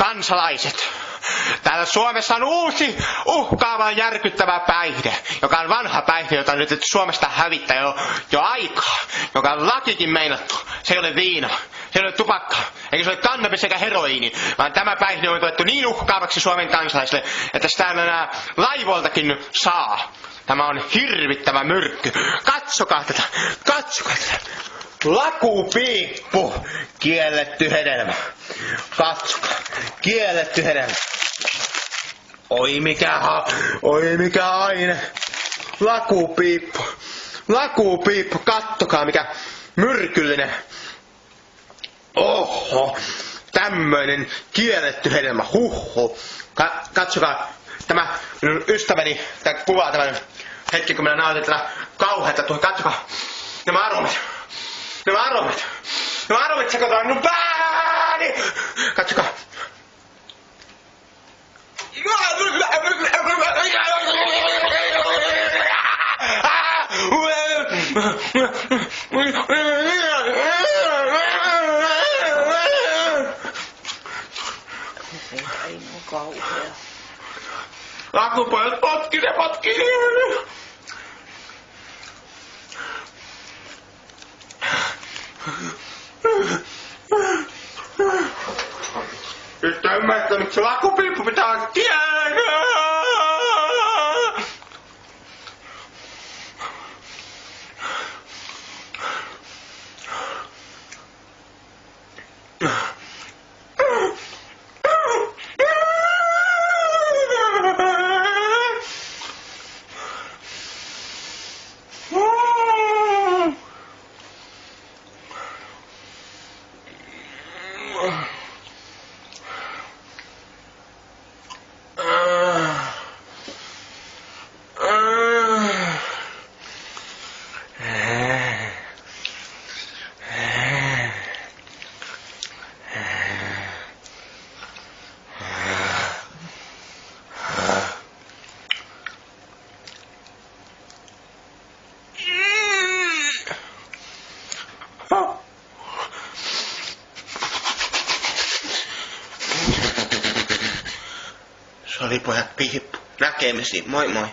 kansalaiset, täällä Suomessa on uusi, uhkaava, järkyttävä päihde, joka on vanha päihde, jota on nyt Suomesta hävittää jo aikaa, joka on lakikin meinattu. Se ei ole viina, se ei ole tupakka, eikä se ole kannabis eikä heroiini, vaan tämä päihde on tuettu niin uhkaavaksi Suomen kansalaisille, että sitä enää laivoiltakin saa. Tämä on hirvittävä myrkky. Katsokaa tätä, katsokaa tätä. Lakupiippu, kielletty hedelmä. Katsokaa, kielletty hedelmä. Oi mikä aine. Lakupiippu, lakupiippu, kattokaa mikä myrkyllinen. Oho, tämmöinen kielletty hedelmä, huhhuh. Katsokaa, tämä minun ystäväni kuvaa tämän hetki, kun minä nautin tätä kauheata tuohon. Katsokaa, nämä aromit. Nämä aromit sekoitaan minun pääni. Katsokaa. Ei oo kauhea. Lakupojat potkii. Nyt ymmärrätkö, miksi lakupiippu pitää olla kielletty? Se oli pojat piippu. Näkemisiin. Moi moi.